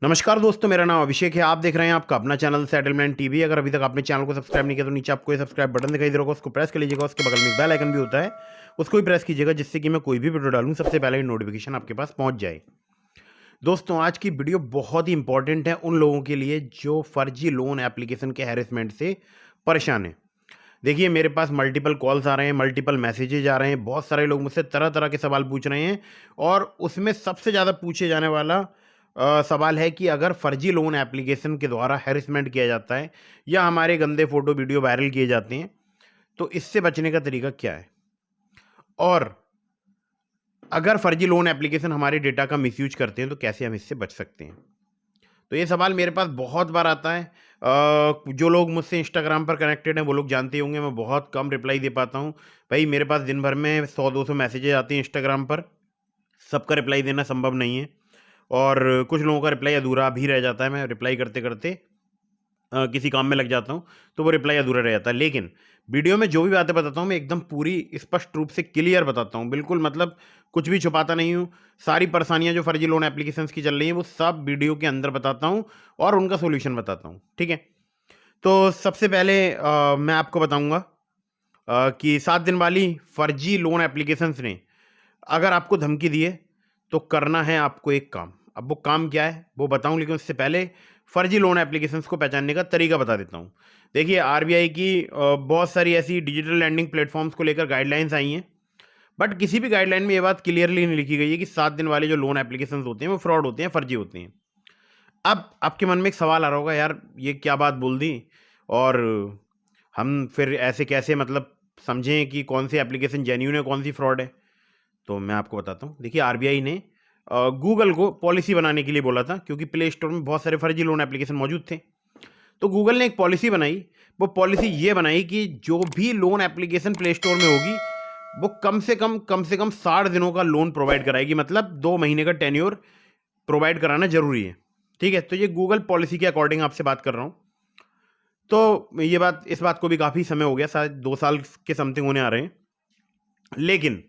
नमस्कार दोस्तों, मेरा नाम अभिषेक है। आप देख रहे हैं आपका अपना चैनल सेटलमेंट टीवी। अगर अभी तक आपने चैनल को सब्सक्राइब नहीं किया तो नीचे आपको ये सब्सक्राइब बटन दिखाई दे रहा होगा, उसको प्रेस कर लीजिएगा। उसके बगल में एक बेल आइकन भी होता है, उसको भी प्रेस कीजिएगा, जिससे कि मैं कोई भी वीडियो डालूं सबसे पहले नोटिफिकेशन आपके पास पहुंच जाए। दोस्तों, आज की वीडियो बहुत ही इंपॉर्टेंट है उन लोगों के लिए जो फर्जी लोन एप्लीकेशन के हैरेसमेंट से परेशान हैं। देखिए, मेरे पास मल्टीपल कॉल्स आ रहे हैं, मल्टीपल मैसेजेज आ रहे हैं, बहुत सारे लोग मुझसे तरह तरह के सवाल पूछ रहे हैं। और उसमें सबसे ज़्यादा पूछे जाने वाला सवाल है कि अगर फर्जी लोन एप्लीकेशन के द्वारा हैरेसमेंट किया जाता है या हमारे गंदे फोटो वीडियो वायरल किए जाते हैं, तो इससे बचने का तरीका क्या है, और अगर फर्जी लोन एप्लीकेशन हमारे डेटा का मिसयूज करते हैं तो कैसे हम इससे बच सकते हैं। तो ये सवाल मेरे पास बहुत बार आता है। जो लोग मुझसे इंस्टाग्राम पर कनेक्टेड हैं वो लोग जानते होंगे मैं बहुत कम रिप्लाई दे पाता हूँ। भाई, मेरे पास दिन भर में 100-200 मैसेजेस आते हैं इंस्टाग्राम पर, सबका रिप्लाई देना संभव नहीं है। और कुछ लोगों का रिप्लाई अधूरा भी रह जाता है, मैं रिप्लाई करते करते किसी काम में लग जाता हूँ, तो वो रिप्लाई अधूरा रह जाता है। लेकिन वीडियो में जो भी बातें बताता हूँ मैं एकदम पूरी स्पष्ट रूप से क्लियर बताता हूँ, बिल्कुल मतलब कुछ भी छुपाता नहीं हूँ। सारी परेशानियाँ जो फर्जी लोन एप्लीकेशंस की चल रही हैं वो सब वीडियो के अंदर बताता हूँ और उनका सोल्यूशन बताता हूँ, ठीक है। तो सबसे पहले मैं आपको बताऊँगा कि 7 दिन वाली फर्जी लोन एप्लीकेशंस ने अगर आपको धमकी दी है तो करना है आपको एक काम। अब वो काम क्या है वो बताऊं, लेकिन उससे पहले फर्जी लोन एप्लीकेशंस को पहचानने का तरीका बता देता हूं। देखिए, आरबीआई की बहुत सारी ऐसी डिजिटल लैंडिंग प्लेटफॉर्म्स को लेकर गाइडलाइंस आई हैं, बट किसी भी गाइडलाइन में ये बात क्लियरली नहीं लिखी गई है कि 7 दिन वाले जो लोन एप्लीकेशंस होते हैं वो फ्रॉड होते हैं, फर्जी होते हैं। अब आपके मन में एक सवाल आ रहा होगा, यार ये क्या बात बोल दी, और हम फिर ऐसे कैसे मतलब समझें कि कौन सी एप्लीकेशन जेन्यून है कौन सी फ्रॉड है। तो मैं आपको बताता हूँ। देखिए, आरबीआई ने गूगल को पॉलिसी बनाने के लिए बोला था, क्योंकि प्ले स्टोर में बहुत सारे फर्जी लोन एप्लीकेशन मौजूद थे। तो गूगल ने एक पॉलिसी बनाई। वो पॉलिसी ये बनाई कि जो भी लोन एप्लीकेशन प्ले स्टोर में होगी वो कम से कम 60 दिनों का लोन प्रोवाइड कराएगी, मतलब 2 महीने का टेन्योर प्रोवाइड कराना जरूरी है, ठीक है। तो ये गूगल पॉलिसी के अकॉर्डिंग आपसे बात कर रहा हूँ। तो ये बात, इस बात को भी काफ़ी समय हो गया, शायद 2 साल के समथिंग होने आ रहे हैं। लेकिन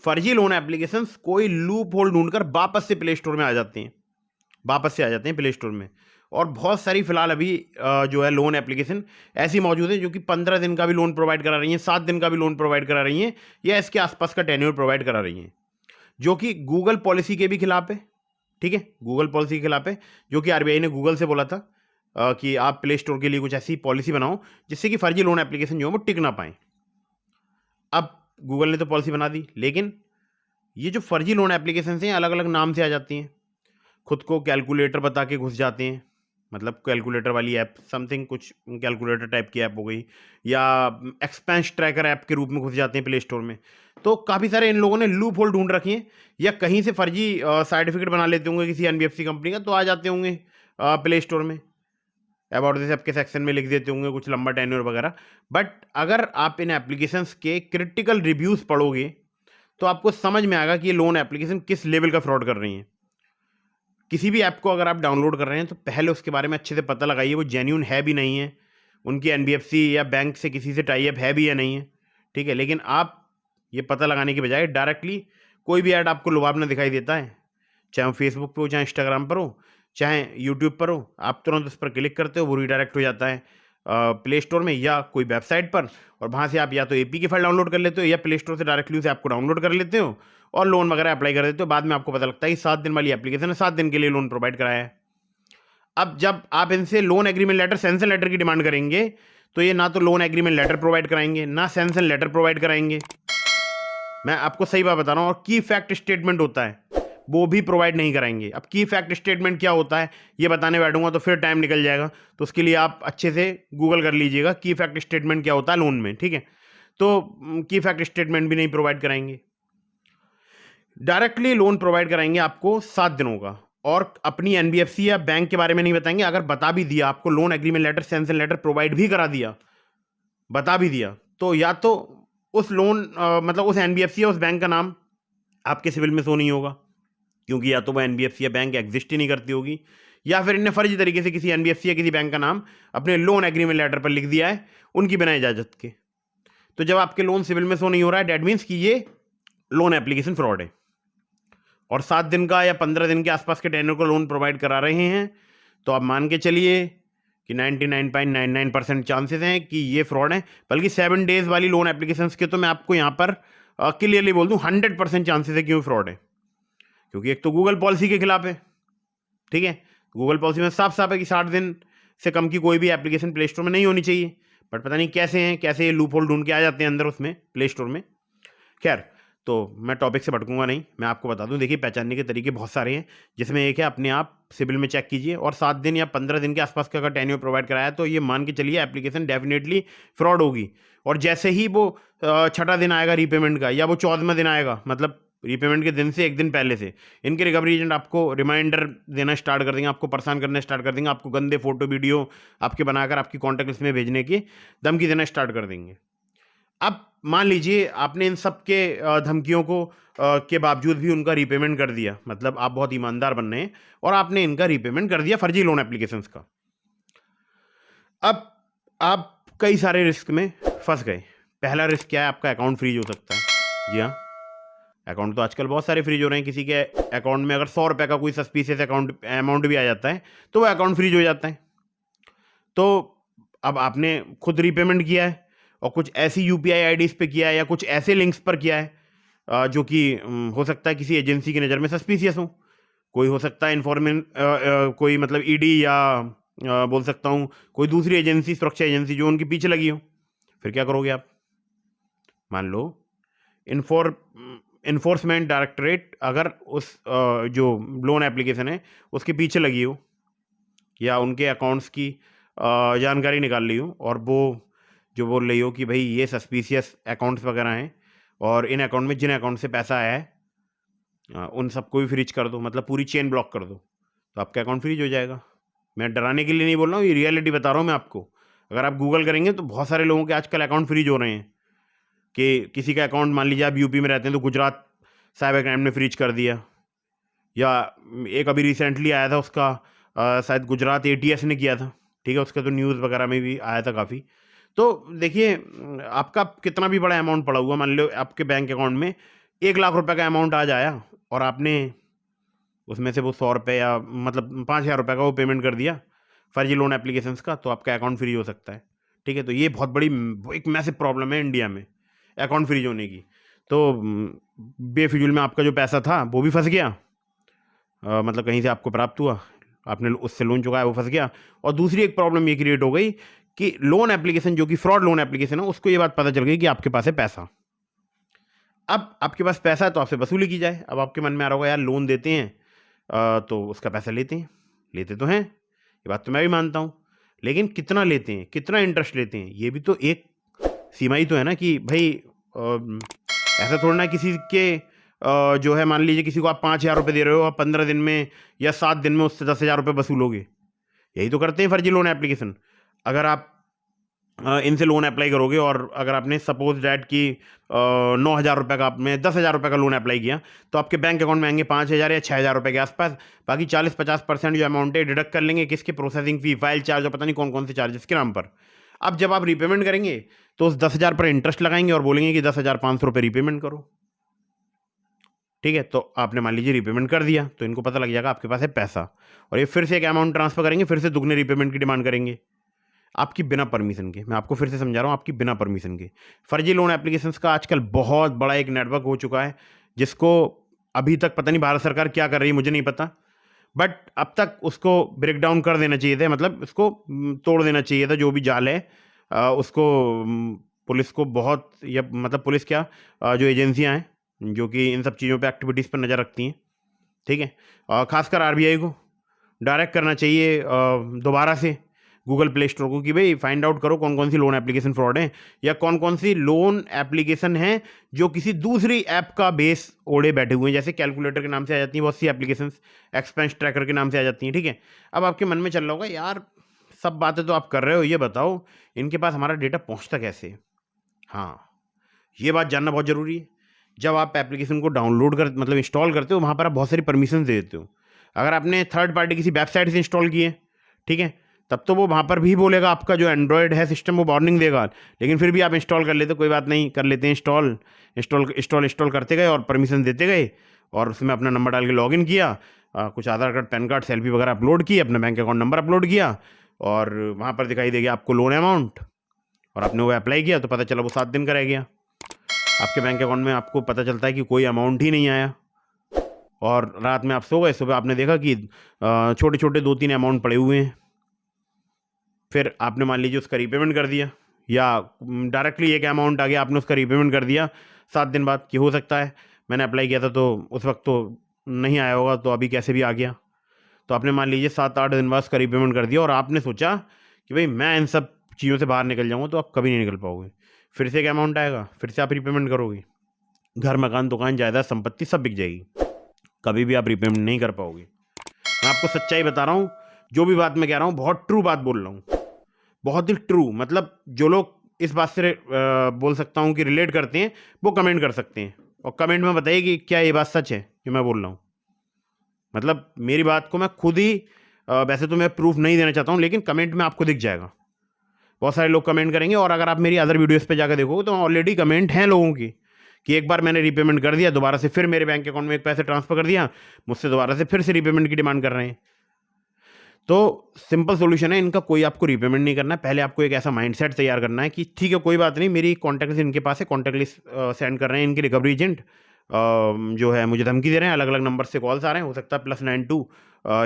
फर्जी लोन एप्लीकेशंस कोई लूप होल ढूंढकर वापस से प्ले स्टोर में आ जाते हैं, वापस से आ जाते हैं प्ले स्टोर में। और बहुत सारी फिलहाल अभी जो है लोन एप्लीकेशन ऐसी मौजूद है जो कि 15 दिन का भी लोन प्रोवाइड करा रही हैं, 7 दिन का भी लोन प्रोवाइड करा रही हैं, या इसके आसपास का टेन्योर प्रोवाइड करा रही हैं, जो कि गूगल पॉलिसी के भी खिलाफ है, ठीक है। गूगल पॉलिसी के खिलाफ है, जो कि आरबीआई ने गूगल से बोला था कि आप प्ले स्टोर के लिए कुछ ऐसी पॉलिसी बनाओ जिससे कि फर्जी लोन एप्लीकेशन जो है वो टिक ना पाएँ। अब गूगल ने तो पॉलिसी बना दी, लेकिन ये जो फर्जी लोन एप्लीकेशन हैं अलग अलग नाम से आ जाती हैं। खुद को कैलकुलेटर बता के घुस जाते हैं, मतलब कैलकुलेटर वाली ऐप, समथिंग कुछ कैलकुलेटर टाइप की ऐप हो गई, या एक्सपेंस ट्रैकर ऐप के रूप में घुस जाते हैं प्ले स्टोर में। तो काफ़ी सारे इन लोगों ने लूप होल ढूंढ रखी हैं, या कहीं से फर्जी सर्टिफिकेट बना लेते होंगे किसी एनबीएफसी कंपनी का, तो आ जाते होंगे प्ले स्टोर में, अबाउट दिस ऐप के सेक्शन में लिख देते होंगे कुछ लंबा टेन्योर वगैरह। बट अगर आप इन एप्लीकेशंस के क्रिटिकल रिव्यूज़ पढ़ोगे तो आपको समझ में आएगा कि ये लोन एप्लीकेशन किस लेवल का फ्रॉड कर रही हैं। किसी भी ऐप को अगर आप डाउनलोड कर रहे हैं तो पहले उसके बारे में अच्छे से पता लगाइए वो जेन्यून है भी नहीं है, उनकी एनबीएफसी या बैंक से किसी से टाई अप है भी या नहीं है, ठीक है। लेकिन आप ये पता लगाने के बजाय डायरेक्टली कोई भी ऐड आपको लुभावना दिखाई देता है, चाहे वो फेसबुक पर हो, चाहे इंस्टाग्राम पर हो, चाहे यूट्यूब पर हो, आप तुरंत उस पर क्लिक करते हो, वो रिडायरेक्ट हो जाता है प्ले स्टोर में या कोई वेबसाइट पर, और वहाँ से आप या तो एपी की फाइल डाउनलोड कर लेते हो या प्ले स्टोर से डायरेक्टली उसे आपको डाउनलोड कर लेते हो और लोन वगैरह अप्लाई कर देते हो। बाद में आपको पता लगता है कि 7 दिन वाली एप्लीकेशन है, 7 दिन के लिए लोन प्रोवाइड कराया है। अब जब आप इनसे loan agreement letter, sanction letter की डिमांड करेंगे, तो ये ना तो लोन एग्रीमेंट लेटर प्रोवाइड कराएंगे ना सैंक्शन लेटर प्रोवाइड कराएंगे। मैं आपको सही बात बता रहा हूँ। और की फैक्ट स्टेटमेंट होता है वो भी प्रोवाइड नहीं कराएंगे। अब की फैक्ट स्टेटमेंट क्या होता है ये बताने बैठूंगा तो फिर टाइम निकल जाएगा, तो उसके लिए आप अच्छे से गूगल कर लीजिएगा की फैक्ट स्टेटमेंट क्या होता है लोन में, ठीक है। तो की फैक्ट स्टेटमेंट भी नहीं प्रोवाइड कराएंगे, डायरेक्टली लोन प्रोवाइड कराएंगे आपको 7 दिनों का, और अपनी एनबीएफसी या बैंक के बारे में नहीं बताएंगे। अगर बता भी दिया आपको, loan agreement letter, sanction letter provide भी करा दिया, बता भी दिया, तो या तो उस लोन मतलब उस एनबीएफसी या उस बैंक का नाम आपके सिविल में शो नहीं होगा, क्योंकि या तो वो एनबीएफसी या बैंक एग्जिस्ट ही नहीं करती होगी, या फिर इन्हें फर्जी तरीके से किसी एनबीएफसी या किसी बैंक का नाम अपने लोन एग्रीमेंट लेटर पर लिख दिया है उनकी बिना इजाजत के। तो जब आपके लोन सिविल में शो नहीं हो रहा है, डेट मीन्स कि ये लोन एप्लीकेशन फ्रॉड है। और 7 दिन का या 15 दिन के आसपास के टेन्योर का लोन प्रोवाइड करा रहे हैं, तो आप मान के चलिए कि 99.99% चांसेस हैं कि ये फ्रॉड है। बल्कि 7 डेज़ वाली लोन एप्लीकेशंस के तो मैं आपको यहाँ पर क्लियरली बोल दूँ 100% चांसेस है कि वो फ्रॉड है, क्योंकि एक तो गूगल पॉलिसी के खिलाफ है, ठीक है। गूगल पॉलिसी में साफ साफ है कि 60 दिन से कम की कोई भी एप्लीकेशन प्ले स्टोर में नहीं होनी चाहिए, बट पता नहीं कैसे ये लूप होल ढूंढ के आ जाते हैं अंदर उसमें प्ले स्टोर में। खैर, तो मैं टॉपिक से भटकूंगा नहीं, मैं आपको बता दूं, देखिए पहचानने के तरीके बहुत सारे हैं, जिसमें एक है अपने आप सिबिल में चेक कीजिए, और 7 दिन या 15 दिन के आसपास का अगर टेन्योर प्रोवाइड कराया तो ये मान के चलिए एप्लीकेशन डेफिनेटली फ्रॉड होगी। और जैसे ही वो 6ठा दिन आएगा रीपेमेंट का, या वो 14वां दिन आएगा, मतलब रीपेमेंट के दिन से 1 दिन पहले से, इनके रिकवरी एजेंट आपको रिमाइंडर देना स्टार्ट कर देंगे, आपको परेशान करना स्टार्ट कर देंगे, आपको गंदे फोटो वीडियो आपके बनाकर आपकी कॉन्टैक्ट लिस्ट में भेजने की धमकी देना स्टार्ट कर देंगे। अब मान लीजिए आपने इन सब के धमकियों को के बावजूद भी उनका रीपेमेंट कर दिया, मतलब आप बहुत ईमानदार बन रहे हैं और आपने इनका रीपेमेंट कर दिया फर्जी लोन एप्लीकेशंस का। अब आप कई सारे रिस्क में फंस गए। पहला रिस्क क्या है? आपका अकाउंट फ्रीज हो सकता है। जी हाँ, अकाउंट तो आजकल बहुत सारे फ्रीज हो रहे हैं। किसी के अकाउंट में अगर 100 रुपये का कोई सस्पिशियस अमाउंट भी आ जाता है तो वह अकाउंट फ्रीज हो जाता है। तो अब आपने खुद रीपेमेंट किया है और कुछ ऐसी यूपीआई आईडीज़ पे किया है या कुछ ऐसे लिंक्स पर किया है जो कि हो सकता है किसी एजेंसी की नज़र में सस्पिशियस हो। कोई हो सकता है इन्फॉर्मेंट कोई मतलब ईडी या बोल सकता हूँ कोई दूसरी एजेंसी, सुरक्षा एजेंसी जो उनके पीछे लगी हो। फिर क्या करोगे आप? मान लो इन्फोर्समेंट डायरेक्टरेट अगर उस जो लोन एप्लीकेशन है उसके पीछे लगी हो या उनके अकाउंट्स की जानकारी निकाल ली हो, और वो जो बोल रही हो कि भाई ये सस्पिशियस अकाउंट्स वगैरह हैं और इन अकाउंट में जिन अकाउंट से पैसा आया है उन सबको भी फ्रीज कर दो, मतलब पूरी चेन ब्लॉक कर दो, तो आपका अकाउंट फ्रीज हो जाएगा। मैं डराने के लिए नहीं बोल रहा हूँ, ये रियलिटी बता रहा हूँ मैं आपको। अगर आप गूगल करेंगे तो बहुत सारे लोगों के आजकल अकाउंट फ्रीज हो रहे हैं कि किसी का अकाउंट, मान लीजिए आप यूपी में रहते हैं तो गुजरात साइबर क्राइम ने फ्रीज कर दिया, या एक अभी रिसेंटली आया था उसका शायद गुजरात एटीएस ने किया था, ठीक है, उसका तो न्यूज़ वगैरह में भी आया था काफ़ी। तो देखिए आपका कितना भी बड़ा अमाउंट पड़ा हुआ, मान लो आपके बैंक अकाउंट में 1 लाख रुपए का अमाउंट आज आया और आपने उसमें से वो 100 रुपये या मतलब 5,000 रुपये का वो पेमेंट कर दिया फर्जी लोन एप्लीकेशंस का, तो आपका अकाउंट फ्रीज हो सकता है। ठीक है, तो ये बहुत बड़ी एक मैसिव प्रॉब्लम है इंडिया में अकाउंट फ्रीज होने की। तो बेफिजूल में आपका जो पैसा था वो भी फंस गया, मतलब कहीं से आपको प्राप्त हुआ, आपने उससे लोन चुकाया, वो फंस गया। और दूसरी एक प्रॉब्लम ये क्रिएट हो गई कि लोन एप्लीकेशन जो कि फ्रॉड लोन एप्लीकेशन है उसको ये बात पता चल गई कि आपके पास है पैसा। अब आपके पास पैसा है तो आपसे वसूली की जाए। अब आपके मन में आ रहा होगा यार लोन देते हैं तो उसका पैसा लेते हैं, लेते तो हैं, ये बात तो मैं भी मानता हूँ, लेकिन कितना लेते हैं, कितना इंटरेस्ट लेते हैं, ये भी तो एक सीमा ही तो है ना कि भाई ऐसा थोड़ा ना किसी के जो है, मान लीजिए किसी को आप 5,000 रुपये दे रहे हो और 15 दिन में या 7 दिन में उससे 10,000 रुपये वसूलोगे। यही तो करते हैं फर्जी लोन एप्लीकेशन। अगर आप इनसे लोन अप्लाई करोगे और अगर आपने सपोज डैट कि 9,000 रुपये का, आपने 10,000 रुपये का लोन अप्लाई किया, तो आपके बैंक अकाउंट में आएंगे 5,000 या 6,000 रुपये के आसपास। बाकी 40-50% जो अमाउंट है डिडक्ट कर लेंगे किसके? प्रोसेसिंग फ़ी, फाइल चार्ज और पता नहीं कौन कौन से चार्जेस के नाम पर। अब जब आप रीपेमेंट करेंगे तो उस 10,000 पर इंटरेस्ट लगाएंगे और बोलेंगे कि 10,500 रुपये रीपेमेंट करो। ठीक है, तो आपने मान लीजिए रीपेमेंट कर दिया तो इनको पता लग जाएगा आपके पास है पैसा, और ये फिर से एक अमाउंट ट्रांसफर करेंगे, फिर से दुगने रीपेमेंट की डिमांड करेंगे आपकी बिना परमिशन के। मैं आपको फिर से समझा रहा हूँ, आपकी बिना परमिशन के। फर्जी लोन एप्लीकेशंस का आजकल बहुत बड़ा एक नेटवर्क हो चुका है, जिसको अभी तक पता नहीं भारत सरकार क्या कर रही है, मुझे नहीं पता, बट अब तक उसको ब्रेक डाउन कर देना चाहिए था, मतलब उसको तोड़ देना चाहिए था। जो भी जाल है उसको पुलिस को बहुत, या मतलब पुलिस क्या, जो एजेंसियाँ हैं जो कि इन सब चीज़ों पे एक्टिविटीज़ पर नज़र रखती हैं, ठीक है, खासकर आरबीआई को डायरेक्ट करना चाहिए दोबारा से गूगल प्ले स्टोर को कि भाई फाइंड आउट करो कौन कौन सी लोन एप्लीकेशन फ्रॉड है, या कौन कौन सी लोन एप्लीकेशन है जो किसी दूसरी ऐप का बेस ओढ़े बैठे हुए हैं। जैसे कैलकुलेटर के नाम से आ जाती हैं बहुत सी एप्लीकेशंस, एक्सपेंस ट्रैकर के नाम से आ जाती हैं, ठीक है। अब आपके मन में चल रहा होगा यार सब बातें तो आप कर रहे हो, ये बताओ इनके पास हमारा डेटा पहुँचता कैसे? हाँ, ये बात जानना बहुत ज़रूरी है। जब आप एप्लीकेशन को डाउनलोड कर मतलब इंस्टॉल करते हो, वहाँ पर आप बहुत सारी परमिशन दे देते हो। अगर आपने थर्ड पार्टी किसी वेबसाइट से इंस्टॉल किए, ठीक है, तब तो वो वहाँ पर भी बोलेगा, आपका जो एंड्रॉयड है सिस्टम वो वार्निंग देगा, लेकिन फिर भी आप इंस्टॉल कर लेते, कोई बात नहीं, कर लेते हैं इंस्टॉल करते गए और परमिशन देते गए, और उसमें अपना नंबर डाल के लॉगिन किया, कुछ आधार कार्ड, पैन कार्ड, सेल्फी वगैरह अपलोड की, अपना बैंक अकाउंट नंबर अपलोड किया और वहाँ पर दिखाई देगा आपको लोन अमाउंट, और आपने वो अप्लाई किया तो पता चला वो 7 दिन का रह गया। आपके बैंक अकाउंट में आपको पता चलता है कि कोई अमाउंट ही नहीं आया, और रात में आप सो गए, सुबह आपने देखा कि छोटे छोटे 2-3 अमाउंट पड़े हुए हैं। फिर आपने मान लीजिए उसका रीपेमेंट कर दिया, या डायरेक्टली एक अमाउंट आ गया, आपने उसका रीपेमेंट कर दिया 7 दिन बाद, कि हो सकता है मैंने अप्लाई किया था तो उस वक्त तो नहीं आया होगा, तो अभी कैसे भी आ गया। तो आपने मान लीजिए 7-8 दिन बाद उसका रीपेमेंट कर दिया, और आपने सोचा कि भाई मैं इन सब चीज़ों से बाहर निकल जाऊँगा, तो आप कभी नहीं निकल पाओगे। फिर से एक अमाउंट आएगा, फिर से आप रीपेमेंट करोगे, घर, मकान, दुकान, जायदाद, संपत्ति सब बिक जाएगी, कभी भी आप रीपेमेंट नहीं कर पाओगे। मैं आपको सच्चाई बता रहा हूँ, जो भी बात मैं कह रहा हूँ बहुत ट्रू बात बोल रहा हूँ, बहुत ही ट्रू। मतलब जो लोग इस बात से बोल सकता हूँ कि रिलेट करते हैं, वो कमेंट कर सकते हैं, और कमेंट में बताइए कि क्या ये बात सच है कि मैं बोल रहा हूँ। मतलब मेरी बात को मैं खुद ही वैसे तो मैं प्रूफ नहीं देना चाहता हूँ, लेकिन कमेंट में आपको दिख जाएगा, बहुत सारे लोग कमेंट करेंगे। और अगर आप मेरी अदर वीडियोस पे जाकर देखोगे तो ऑलरेडी कमेंट हैं लोगों की कि एक बार मैंने रीपेमेंट कर दिया, दोबारा से फिर मेरे बैंक अकाउंट में एक पैसे ट्रांसफर कर दिया, मुझसे दोबारा से फिर से रीपेमेंट की डिमांड कर रहे हैं। तो सिंपल सोल्यूशन है इनका, कोई आपको रीपेमेंट नहीं करना है। पहले आपको एक ऐसा माइंडसेट तैयार करना है कि ठीक है कोई बात नहीं, मेरी कॉन्टैक्ट लिस्ट इनके पास है, कॉन्टैक्ट लिस्ट सेंड कर रहे हैं इनके रिकवरी एजेंट, जो है मुझे धमकी दे रहे हैं, अलग अलग नंबर से कॉल्स आ रहे हैं, हो सकता है +92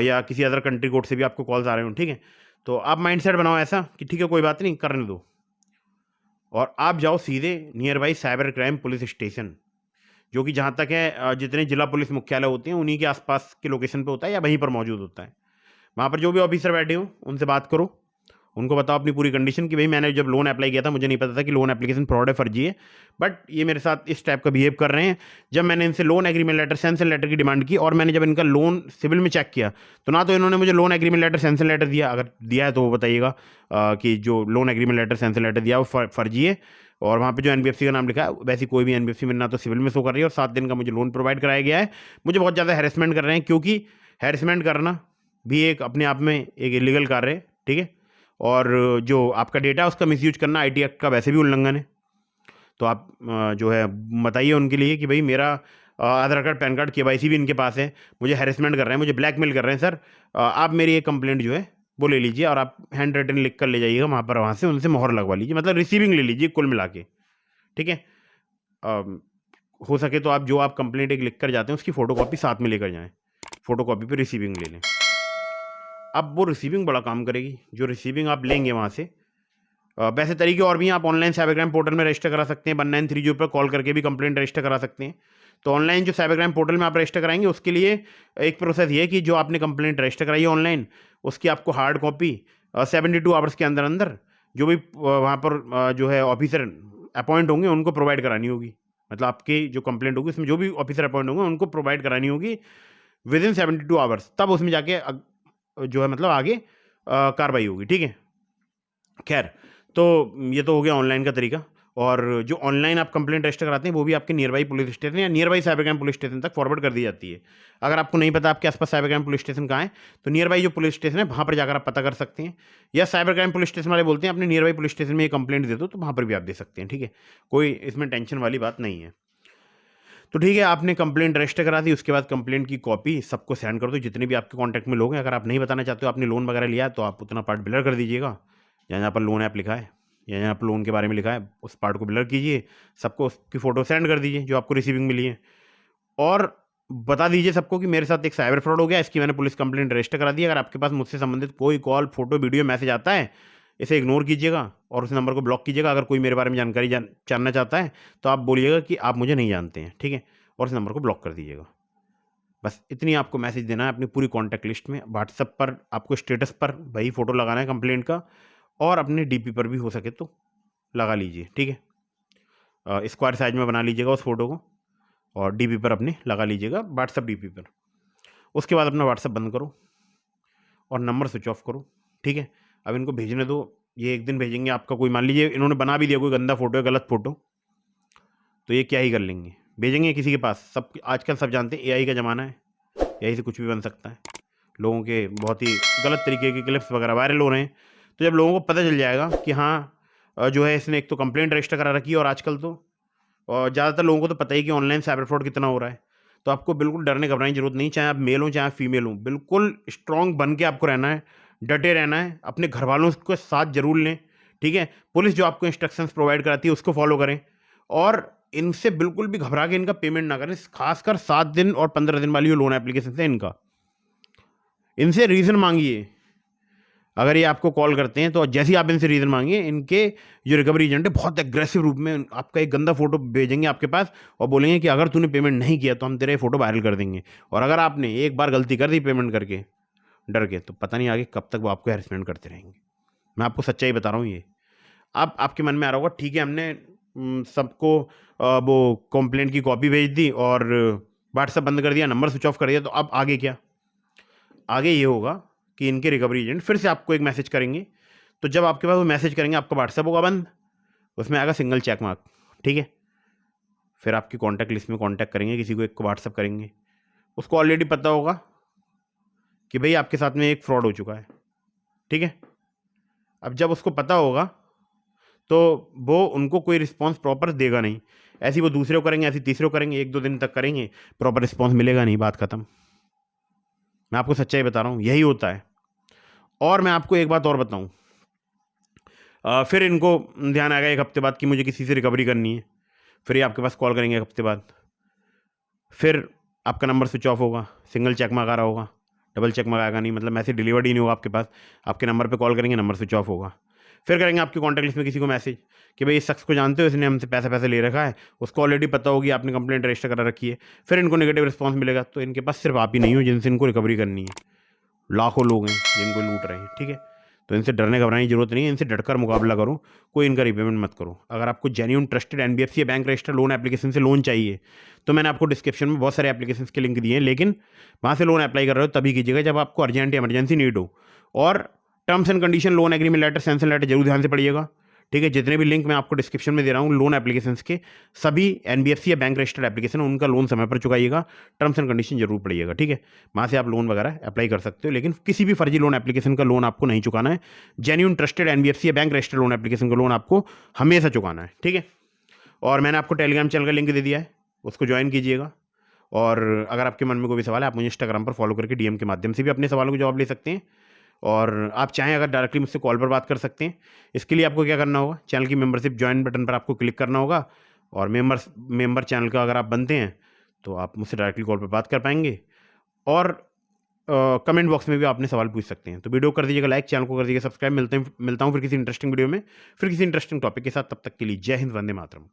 या किसी अदर कंट्री कोड से भी आपको कॉल्स आ रहे हो, ठीक है। तो आप माइंडसेट बनाओ ऐसा कि ठीक है कोई बात नहीं, करने दो, और आप जाओ सीधे near by cyber crime police station, जो कि जहाँ तक है जितने जिला पुलिस मुख्यालय होते हैं उन्हीं के आसपास के लोकेशन पे होता है या वहीं पर मौजूद होता है। वहाँ पर जो भी ऑफिसर बैठे हो उनसे बात करो, उनको बताओ अपनी पूरी कंडीशन कि भाई मैंने जब लोन अप्लाई किया था मुझे नहीं पता था कि लोन एप्लीकेशन फ्रॉड है, फर्जी है, बट ये मेरे साथ इस टाइप का बिहेव कर रहे हैं। जब मैंने इनसे loan agreement letter, sanction letter की डिमांड की, और मैंने जब इनका लोन सिविल में चेक किया तो ना तो इन्होंने मुझे loan agreement letter, sanction letter दिया, अगर दिया है तो वो बताइएगा कि जो loan agreement letter, sanction letter दिया वो फर्जी है, और वहाँ पे जो एनबीएफसी का नाम लिखा है वैसी कोई भी एनबीएफसी में ना तो सिविल में शो कर रही है, और 7 दिन का मुझे लोन प्रोवाइड कराया गया है। मुझे बहुत ज़्यादा हैरेसमेंट कर रहे हैं, क्योंकि हैरेसमेंट करना भी एक अपने आप में एक इलीगल कार्य है, ठीक है। और जो आपका डेटा है उसका मिसयूज करना आईटी एक्ट का वैसे भी उल्लंघन है। तो आप जो है बताइए उनके लिए कि भाई मेरा आधार कार्ड, पैन कार्ड, केवाईसी भी इनके पास है, मुझे हैरेसमेंट कर रहे हैं, मुझे ब्लैकमेल कर रहे हैं। सर आप मेरी एक कंप्लेंट जो है वो ले लीजिए, और आप हैंड रिटन लिख कर ले जाइएगा वहाँ पर, वहाँ से उनसे मोहर लगवा लीजिए, मतलब रिसीविंग ले लीजिए कुल मिला के, ठीक है। हो सके तो आप जो आप कंप्लेंट एक लिख कर जाते हैं उसकी फ़ोटोकॉपी साथ में लेकर जाएँ, फ़ोटोकॉपी पे रिसीविंग ले लें। अब वो रिसीविंग बड़ा काम करेगी, जो रिसीविंग आप लेंगे वहाँ से। वैसे तरीके और भी हैं, आप ऑनलाइन साइबर क्राइम पोर्टल में रजिस्टर करा सकते हैं, 1930 पर कॉल करके भी कंप्लेंट रजिस्टर करा सकते हैं। तो ऑनलाइन जो साइबर क्राइम पोर्टल में आप रजिस्टर कराएंगे उसके लिए एक प्रोसेस ये है कि जो आपने कंप्लेंट रजिस्टर कराई है ऑनलाइन, उसकी आपको हार्ड कॉपी 72 आवर्स के अंदर अंदर जो भी वहाँ पर जो है ऑफिसर अपॉइंट होंगे उनको प्रोवाइड करानी होगी। मतलब आपकी जो कंप्लेंट होगी उसमें जो भी ऑफिसर अपॉइंट होंगे उनको प्रोवाइड करानी होगी विदिन 72 आवर्स, तब उसमें जाके जो है मतलब आगे कार्रवाई होगी, ठीक है। खैर, तो ये तो हो गया ऑनलाइन का तरीका। और जो ऑनलाइन आप कंप्लेंट रजिस्टर कराते हैं वो भी आपके नियर बाई पुलिस स्टेशन या near by cyber crime police station तक फॉरवर्ड कर दी जाती है। अगर आपको नहीं पता आपके आसपास साइबर क्राइम पुलिस स्टेशन कहाँ है, तो नियर बाई जो पुलिस स्टेशन है वहाँ पर जाकर आप पता कर सकते हैं, या साइबर क्राइम पुलिस स्टेशन वाले बोलते हैं अपने नियर बाई पुलिस स्टेशन में ये कंप्लेंट दे दो, तो वहाँ पर भी आप दे सकते हैं, ठीक है। कोई इसमें टेंशन वाली बात नहीं है। तो ठीक है, आपने कंप्लेंट रजिस्टर करा दी, उसके बाद कंप्लेंट की कॉपी सबको सेंड कर दो, जितने भी आपके कॉन्टैक्ट में लोग हैं। अगर आप नहीं बताना चाहते हो आपने लोन वगैरह लिया है तो आप उतना पार्ट ब्लर कर दीजिएगा, जहाँ पर लोन ऐप लिखा है या जहाँ पर लोन के बारे में लिखा है उस पार्ट को ब्लर कीजिए, सबको उसकी फ़ोटो सेंड कर दीजिए जो आपको रिसीविंग मिली है, और बता दीजिए सबको कि मेरे साथ एक साइबर फ्रॉड हो गया, इसकी मैंने पुलिस कंप्लेंट रजिस्टर करा दी। अगर आपके पास मुझसे संबंधित कोई कॉल, फोटो, वीडियो, मैसेज आता है, इसे इग्नोर कीजिएगा और उस नंबर को ब्लॉक कीजिएगा। अगर कोई मेरे बारे में जानकारी जानना चाहता है तो आप बोलिएगा कि आप मुझे नहीं जानते हैं, ठीक है, और उस नंबर को ब्लॉक कर दीजिएगा। बस इतनी आपको मैसेज देना है अपनी पूरी कॉन्टैक्ट लिस्ट में। व्हाट्सएप पर आपको स्टेटस पर वही फ़ोटो लगाना है कंप्लेंट का, और अपने डीपी पर भी हो सके तो लगा लीजिए, ठीक है। स्क्वायर साइज में बना लीजिएगा उस फोटो को और डीपी पर अपने लगा लीजिएगा, व्हाट्सएप डीपी पर। उसके बाद अपना व्हाट्सएप बंद करो और नंबर स्विच ऑफ करो, ठीक है। अब इनको भेजने दो, ये एक दिन भेजेंगे आपका कोई, मान लीजिए इन्होंने बना भी दिया कोई गंदा फोटो है, गलत फोटो, तो ये क्या ही कर लेंगे, भेजेंगे किसी के पास। सब आजकल सब जानते हैं एआई का ज़माना है, एआई से कुछ भी बन सकता है। लोगों के बहुत ही गलत तरीके के क्लिप्स वगैरह वायरल हो रहे हैं, तो जब लोगों को पता चल जाएगा कि हाँ जो है इसने एक तो कंप्लेंट रजिस्टर करा रखी है, और आजकल तो ज़्यादातर लोगों को तो पता ही कि ऑनलाइन साइबर फ्रॉड कितना हो रहा है, तो आपको बिल्कुल डरने घबराने की ज़रूरत नहीं, चाहे आप मेल हो चाहे आप फीमेल हो, बिल्कुल स्ट्रॉन्ग बन के आपको रहना है, डटे रहना है, अपने घर वालों के साथ ज़रूर लें, ठीक है? पुलिस जो आपको इंस्ट्रक्शंस प्रोवाइड कराती है उसको फॉलो करें और इनसे बिल्कुल भी घबरा के इनका पेमेंट ना करें, खासकर 7 दिन और 15 दिन वाली जो लोन एप्लीकेशन है इनका। इनसे रीज़न मांगिए, अगर ये आपको कॉल करते हैं तो जैसे ही आप इनसे रीज़न मांगिए, इनके जो रिकवरी एजेंट है बहुत एग्रेसिव रूप में आपका एक गंदा फोटो भेजेंगे आपके पास और बोलेंगे कि अगर तूने पेमेंट नहीं किया तो हम तेरे फोटो वायरल कर देंगे, और अगर आपने एक बार गलती कर दी पेमेंट करके डर के, तो पता नहीं आगे कब तक वो आपको हैरेसमेंट करते रहेंगे। मैं आपको सच्चाई बता रहा हूँ ये। अब आपके मन में आ रहा होगा ठीक है, हमने सबको वो कंप्लेंट की कॉपी भेज दी और व्हाट्सएप बंद कर दिया, नंबर स्विच ऑफ कर दिया, तो अब आगे क्या? आगे ये होगा कि इनके रिकवरी एजेंट फिर से आपको एक मैसेज करेंगे, तो जब आपके पास वो मैसेज करेंगे आपका व्हाट्सएप होगा बंद, उसमें आएगा सिंगल चेक मार्क, ठीक है? फिर आपकी कॉन्टैक्ट लिस्ट में कॉन्टैक्ट करेंगे, किसी को एक को व्हाट्सएप करेंगे, उसको ऑलरेडी पता होगा कि भाई आपके साथ में एक फ्रॉड हो चुका है, ठीक है? अब जब उसको पता होगा तो वो उनको कोई रिस्पॉन्स प्रॉपर देगा नहीं, ऐसी वो दूसरे को करेंगे, ऐसी तीसरे को करेंगे, 1-2 दिन तक करेंगे, प्रॉपर रिस्पॉन्स मिलेगा नहीं, बात खत्म। मैं आपको सच्चाई बता रहा हूँ, यही होता है। और मैं आपको एक बात और बताऊँ, फिर इनको ध्यान आएगा 1 हफ्ते बाद कि मुझे किसी से रिकवरी करनी है, फिर ये आपके पास कॉल करेंगे 1 हफ्ते बाद, फिर आपका नंबर स्विच ऑफ होगा, सिंगल चेक मार्क आ रहा होगा, डबल चेक मार्क आएगा नहीं, मतलब मैसेज डिलीवर्ड ही नहीं होगा आपके पास, आपके नंबर पे कॉल करेंगे, नंबर स्विच ऑफ होगा। फिर करेंगे आपकी कॉन्टैक्ट लिस्ट में किसी को मैसेज कि भाई इस शख्स को जानते हो, इसने हमसे पैसे ले रखा है, उसको ऑलरेडी पता होगी आपने कंप्लेंट रजिस्टर करा रखी है, फिर इनको नेगेटिव रिस्पॉन्स मिलेगा। तो इनके पास सिर्फ आप ही नहीं हो जिनसे इनको रिकवरी करनी है, लाखों लोग हैं जिनको लूट रहे हैं, ठीक है? तो इनसे डरने घबराने की जरूरत नहीं है, इनसे डटकर मुकाबला करो, कोई इनका रिपेमेंट मत करो। अगर आपको जेन्युइन ट्रस्टेड एनबीएफसी या बैंक रजिस्टर्ड लोन एप्लीकेशन से लोन चाहिए तो मैंने आपको डिस्क्रिप्शन में बहुत सारे एप्लीकेशन के लिंक दिए हैं, लेकिन वहाँ से लोन अप्लाई कर रहे हो तभी कीजिएगा जब आपको अर्जेंट या इमरजेंसी नीड हो, और terms and condition, loan agreement letter, sanction letter जरूर ध्यान से पढ़िएगा, ठीक है? जितने भी लिंक मैं आपको डिस्क्रिप्शन में दे रहा हूँ लोन एप्लीकेशंस के, सभी एनबीएफसी या बैंक रजिस्टर्ड एप्लीकेशन, उनका लोन समय पर चुकाइएगा, टर्म्स एंड कंडीशन जरूर पढ़िएगा, ठीक है? वहाँ से आप लोन वगैरह अप्लाई कर सकते हो, लेकिन किसी भी फर्जी लोन एप्लीकेशन का लोन आपको नहीं चुकाना है। जेन्युइन ट्रस्टेड एनबीएफसी या बैंक रजिस्टर्ड लोन एप्लीकेशन का लोन आपको हमेशा चुकाना है, ठीक है? और मैंने आपको टेलीग्राम चैनल का लिंक दे दिया है, उसको ज्वाइन कीजिएगा। और अगर आपके मन में कोई भी सवाल है, आप मुझे इंस्टाग्राम पर फॉलो करके डीएम के माध्यम से भी अपने सवालों के जवाब ले सकते हैं, और आप चाहें अगर डायरेक्टली मुझसे कॉल पर बात कर सकते हैं। इसके लिए आपको क्या करना होगा, चैनल की मेंबरशिप ज्वाइन बटन पर आपको क्लिक करना होगा, और मेंबर चैनल का अगर आप बनते हैं तो आप मुझसे डायरेक्टली कॉल पर बात कर पाएंगे, और कमेंट बॉक्स में भी आपने सवाल पूछ सकते हैं। तो वीडियो कर दीजिएगा लाइक, चैनल को कर दीजिएगा सब्सक्राइब। मिलता हूँ फिर किसी इंटरेस्टिंग वीडियो में, फिर किसी इंटरेस्टिंग टॉपिक के साथ। तब तक के लिए जय हिंद, वंदे मातरम।